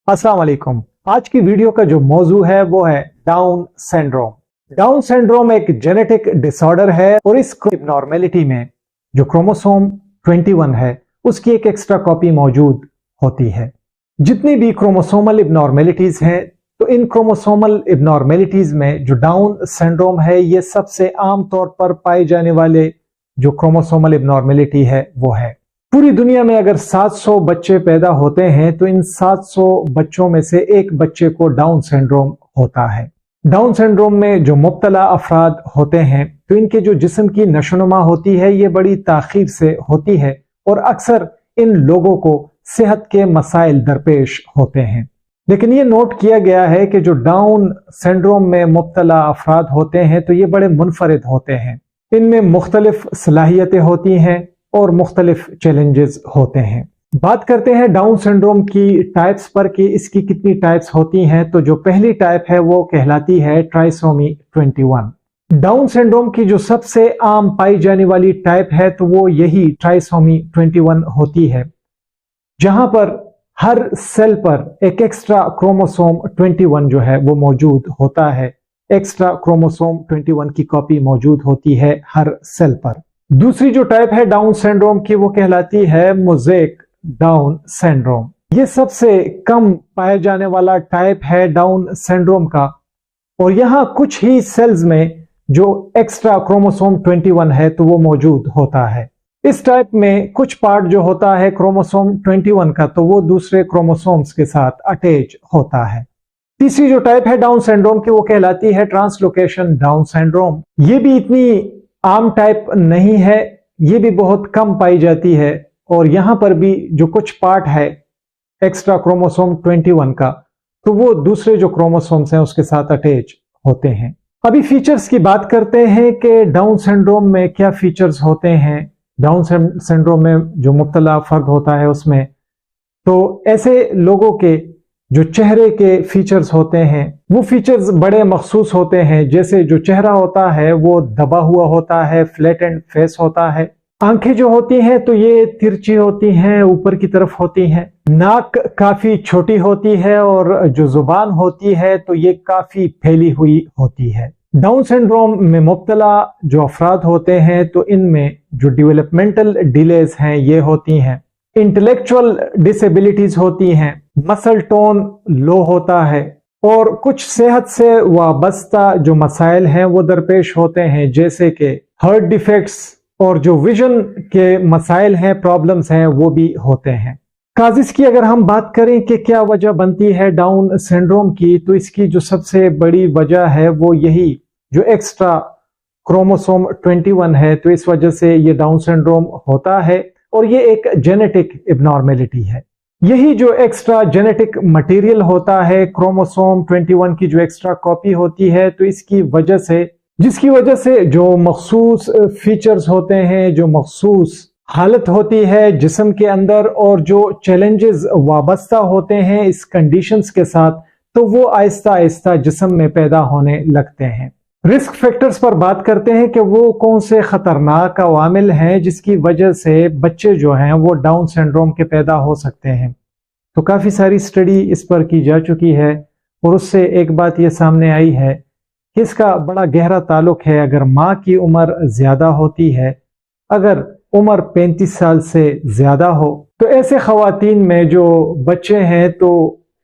अस्सलाम वालेकुम। आज की वीडियो का जो मौजू है वो है डाउन सिंड्रोम। डाउन सिंड्रोम एक जेनेटिक डिसऑर्डर है और इस एबनॉर्मेलिटी में जो क्रोमोसोम 21 है उसकी एक एक्स्ट्रा कॉपी मौजूद होती है। जितनी भी क्रोमोसोमल एबनॉर्मेलिटीज हैं तो इन क्रोमोसोमल एबनॉर्मेलिटीज में जो डाउन सिंड्रोम है ये सबसे आम तौर पर पाए जाने वाले जो क्रोमोसोमल एबनॉर्मेलिटी है वो है। पूरी दुनिया में अगर 700 बच्चे पैदा होते हैं तो इन 700 बच्चों में से एक बच्चे को डाउन सिंड्रोम होता है। डाउन सिंड्रोम में जो मुब्तला अफराद होते हैं तो इनके जो जिस्म की नशोनुमा होती है ये बड़ी ताखीर से होती है और अक्सर इन लोगों को सेहत के मसाइल दरपेश होते हैं। लेकिन ये नोट किया गया है कि जो डाउन सिंड्रोम में मुब्तला अफराद होते हैं तो ये बड़े मुनफरिद होते हैं। इनमें मुख्तलिफ सलाहियतें होती हैं और मुख्तलिफ चैलेंजेस होते हैं। बात करते हैं डाउन सिंड्रोम की टाइप्स पर कि इसकी कितनी टाइप्स होती हैं। तो जो पहली टाइप है वो कहलाती है ट्राइसोमी 21। डाउन सिंड्रोम की जो सबसे आम पाई जाने वाली टाइप है तो वो यही ट्राइसोमी 21 होती है, जहां पर हर सेल पर एक एक्स्ट्रा क्रोमोसोम 21 जो है वो मौजूद होता है। एक्स्ट्रा क्रोमोसोम 21 की कॉपी मौजूद होती है हर सेल पर। दूसरी जो टाइप है डाउन सिंड्रोम की वो कहलाती है मोज़ेक डाउन सिंड्रोम। ये सबसे कम पाया जाने वाला टाइप है डाउन सिंड्रोम का और यहां कुछ ही सेल्स में जो एक्स्ट्रा क्रोमोसोम 21 है तो वो मौजूद होता है। इस टाइप में कुछ पार्ट जो होता है क्रोमोसोम 21 का तो वो दूसरे क्रोमोसोम्स के साथ अटैच होता है। तीसरी जो टाइप है डाउन सिंड्रोम की वो कहलाती है ट्रांसलोकेशन डाउन सिंड्रोम। ये भी इतनी आम टाइप नहीं है, ये भी बहुत कम पाई जाती है और यहां पर भी जो कुछ पार्ट है एक्स्ट्रा क्रोमोसोम 21 का तो वो दूसरे जो क्रोमोसोम्स हैं उसके साथ अटैच होते हैं। अभी फीचर्स की बात करते हैं कि डाउन सिंड्रोम में क्या फीचर्स होते हैं। डाउन सिंड्रोम में जो मुब्तला फर्द होता है उसमें तो ऐसे लोगों के जो चेहरे के फीचर्स होते हैं वो फीचर्स बड़े मखसूस होते हैं। जैसे जो चेहरा होता है वो दबा हुआ होता है, फ्लैट एंड फेस होता है। आंखें जो होती हैं तो ये तिरछी होती हैं, ऊपर की तरफ होती हैं। नाक काफी छोटी होती है और जो जुबान होती है तो ये काफी फैली हुई होती है। डाउन सिंड्रोम में मुब्तला जो अफराद होते हैं तो इनमें जो डेवलपमेंटल डिलेज हैं ये होती हैं। इंटेलेक्चुअल डिसेबिलिटीज होती हैं, मसल टोन लो होता है और कुछ सेहत से वाबस्ता जो मसाइल हैं वो दरपेश होते हैं, जैसे कि हार्ट डिफेक्ट्स और जो विजन के मसाइल हैं, प्रॉब्लम्स हैं वो भी होते हैं। काजिस की अगर हम बात करें कि क्या वजह बनती है डाउन सिंड्रोम की तो इसकी जो सबसे बड़ी वजह है वो यही जो एक्स्ट्रा क्रोमोसोम 21 है तो इस वजह से ये डाउन सिंड्रोम होता है और ये एक जेनेटिक एबनॉर्मेलिटी है। यही जो एक्स्ट्रा जेनेटिक मटेरियल होता है क्रोमोसोम 21 की जो एक्स्ट्रा कॉपी होती है तो इसकी वजह से जिसकी वजह से जो मखसूस फीचर्स होते हैं, जो मखसूस हालत होती है जिस्म के अंदर और जो चैलेंजेस वाबस्ता होते हैं इस कंडीशंस के साथ तो वो आहिस्ता आहिस्ता जिस्म में पैदा होने लगते हैं। रिस्क फैक्टर्स पर बात करते हैं कि वो कौन से खतरनाक अवामिल हैं जिसकी वजह से बच्चे जो हैं वो डाउन सिंड्रोम के पैदा हो सकते हैं। तो काफ़ी सारी स्टडी इस पर की जा चुकी है और उससे एक बात ये सामने आई है कि इसका बड़ा गहरा ताल्लुक है। अगर माँ की उम्र ज़्यादा होती है, अगर उम्र 35 साल से ज़्यादा हो तो ऐसे ख़वातीन में जो बच्चे हैं तो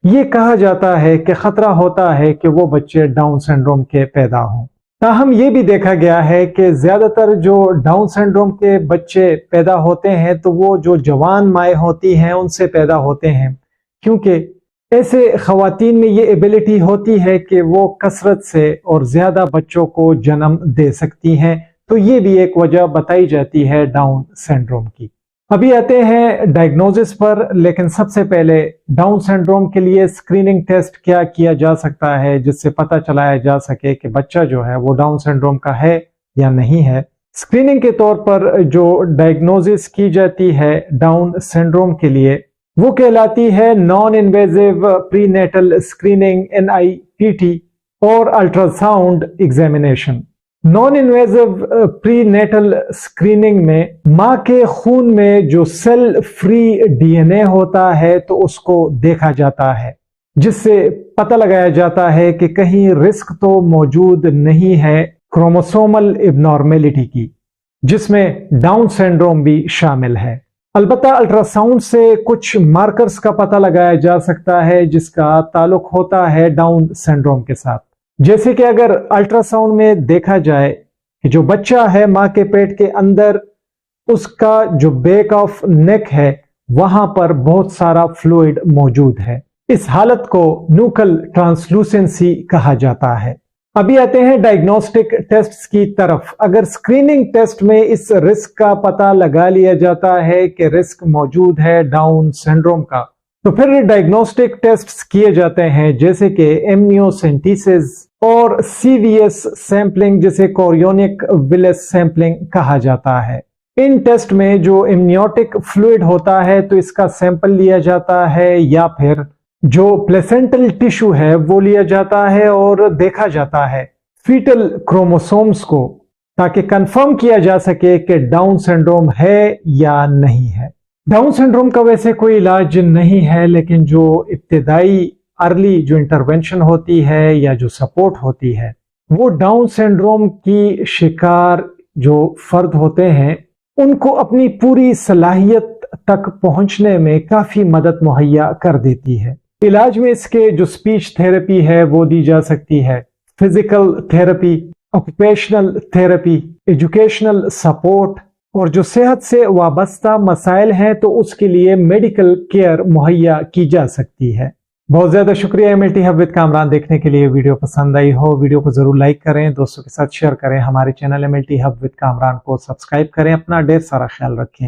ये कहा जाता है कि ख़तरा होता है कि वो बच्चे डाउन सिंड्रोम के पैदा हों। ताहम ये भी देखा गया है कि ज़्यादातर जो डाउन सिंड्रोम के बच्चे पैदा होते हैं तो वो जो जवान माएँ होती हैं उनसे पैदा होते हैं, क्योंकि ऐसे ख़वातीन में ये एबिलिटी होती है कि वो कसरत से और ज़्यादा बच्चों को जन्म दे सकती हैं। तो ये भी एक वजह बताई जाती है डाउन सिंड्रोम की। अभी आते हैं डायग्नोसिस पर, लेकिन सबसे पहले डाउन सिंड्रोम के लिए स्क्रीनिंग टेस्ट क्या किया जा सकता है जिससे पता चलाया जा सके कि बच्चा जो है वो डाउन सिंड्रोम का है या नहीं है। स्क्रीनिंग के तौर पर जो डायग्नोसिस की जाती है डाउन सिंड्रोम के लिए वो कहलाती है non invasive prenatal screening NIPT और ultrasound examination. Non invasive prenatal screening में मां के खून में जो सेल फ्री DNA होता है तो उसको देखा जाता है। جس سے پتہ لگایا جاتا ہے کہ کہیں رسک تو موجود نہیں ہے کروموسومل ابنارمیلٹی کی، جس میں ڈاؤن سنڈروم بھی شامل ہے۔ البتہ الٹراساؤنڈ سے کچھ مارکرز کا پتہ لگایا جا سکتا ہے جس کا تعلق ہوتا ہے ڈاؤن سنڈروم کے ساتھ، جیسے کہ اگر الٹراساؤنڈ میں دیکھا جائے کہ جو بچہ ہے ماں کے پیٹ کے اندر، اس کا جو بیک آف نیک ہے وہاں پر بہت سارا فلوئڈ موجود ہے۔ اس حالت کو نیوکل ٹرانسلوسنسی کہا جاتا ہے۔ ابھی آتے ہیں ڈائگنوسٹک ٹیسٹ کی طرف۔ اگر اسکریننگ ٹیسٹ میں اس رسک کا پتہ لگا لیا جاتا ہے کہ رسک موجود ہے ڈاؤن سنڈروم کا، تو پھر ڈائگنوسٹک ٹیسٹ کیے جاتے ہیں جیسے کہ امنیوسینٹیسس اور سی وی ایس سیمپلنگ، جسے کوریونک ویلس سیمپلنگ کہا جاتا ہے۔ ان ٹیسٹ میں جو امنیوٹک فلوئڈ ہوتا ہے تو اس کا سیمپل لیا جاتا ہے، یا پھر جو پلیسنٹل ٹیشو ہے وہ لیا جاتا ہے اور دیکھا جاتا ہے فیٹل کروموسومز کو، تاکہ کنفرم کیا جا سکے کہ ڈاؤن سنڈروم ہے یا نہیں ہے۔ ڈاؤن سنڈروم کا ویسے کوئی علاج نہیں ہے، لیکن جو ابتدائی ارلی جو انٹرونشن ہوتی ہے یا جو سپورٹ ہوتی ہے، وہ ڈاؤن سنڈروم کی شکار جو فرد ہوتے ہیں ان کو اپنی پوری صلاحیت تک پہنچنے میں کافی مدد مہیا کر دیتی ہے۔ علاج میں اس کے جو سپیچ تھیراپی ہے وہ دی جا سکتی ہے، physical therapy, occupational therapy, educational support, اور جو صحت سے وابستہ مسائل ہیں تو اس کے لیے میڈیکل کیئر مہیا کی جا سکتی ہے۔ بہت زیادہ شکریہ MLT ہب وتھ کامران دیکھنے کے لیے۔ ویڈیو پسند آئی ہو ویڈیو کو ضرور لائک کریں، دوستوں کے ساتھ شیئر کریں، ہمارے channel MLT hub with Kamran کو سبسکرائب کریں۔ اپنا ڈھیر سارا خیال رکھیں۔